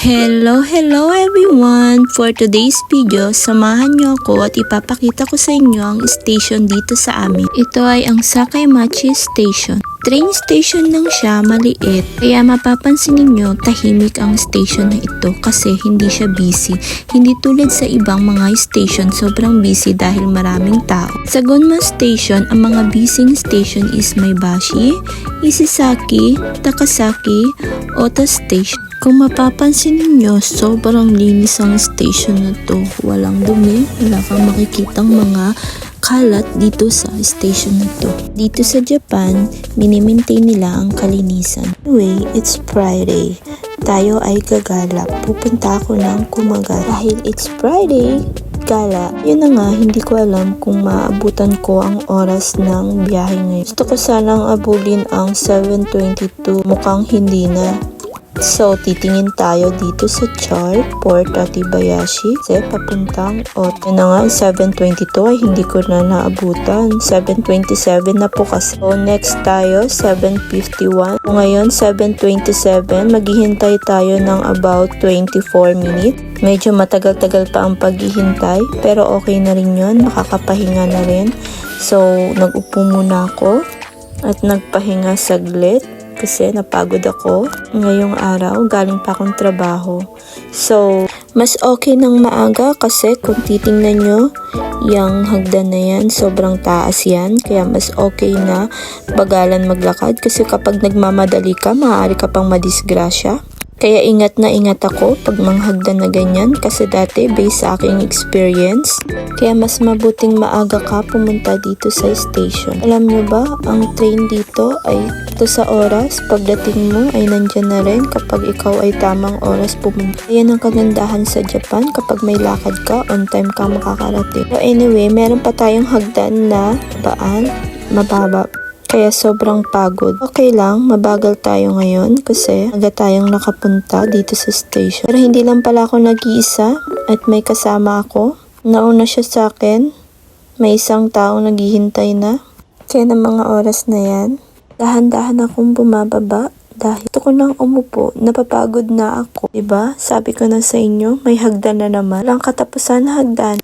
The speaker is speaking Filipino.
Hello everyone! For today's video, samahan niyo ako at ipapakita ko sa inyo ang station dito sa amin. Ito ay ang Sakaimachi Station. Train station lang siya, maliit. Kaya mapapansin ninyo, tahimik ang station na ito kasi hindi siya busy. Hindi tulad sa ibang mga station, sobrang busy dahil maraming tao. Sa Gunma Station, ang mga busy station is Maebashi, Isesaki, Takasaki, Ota Station. Kung mapapansin ninyo, sobrang linis ang station na to. Walang dumi, wala kang makikitang mga kalat dito sa station na to. Dito sa Japan, minimaintain nila ang kalinisan. Anyway, it's Friday. Tayo ay gagala. Pupunta ako ng Kumagat. Dahil it's Friday, gala. Yun na nga, hindi ko alam kung maabutan ko ang oras ng biyahe ngayon. Gusto ko sanang abulin ang 7:22. Mukhang hindi na. So, titingin tayo dito sa chart, Port Atibayashi, kasi papuntang Ota. Na nga, 7:22 ay hindi ko na naabutan. 7:27 na po kasi. So, next tayo, 7:51. So, ngayon, 7:27, maghihintay tayo ng about 24 minutes. Medyo matagal-tagal pa ang paghihintay, pero okay na rin yun, makakapahinga na rin. So, nag-upo muna ako at nagpahinga saglit. Kasi napagod ako ngayong araw, galing pa akong trabaho. So, mas okay nang maaga kasi kung titingnan nyo, yung hagdan na yan, sobrang taas yan. Kaya mas okay na bagalan maglakad kasi kapag nagmamadali ka, maaari ka pang madisgrasya. Kaya ingat na ingat ako pag manghagdan na ganyan kasi dati based sa aking experience. Kaya mas mabuting maaga ka pumunta dito sa station. Alam nyo ba, ang train dito ay ito sa oras. Pagdating mo ay nandyan na rin kapag ikaw ay tamang oras pumunta. Ayan ang kagandahan sa Japan, kapag may lakad ka, on time ka makakarating. So anyway, meron pa tayong hagdan na mababa. Kaya sobrang pagod. Okay lang, mabagal tayo ngayon kasi aga tayong nakapunta dito sa station. Pero hindi lang pala ako nag-iisa at may kasama ako. Nauna siya sa akin. May isang taong naghihintay na. Kaya ng mga oras na yan, dahan-dahan akong bumababa. Dahil ito ko nang umupo, napapagod na ako. Diba? Sabi ko na sa inyo, may hagdan na naman. Walang katapusan na hagdan.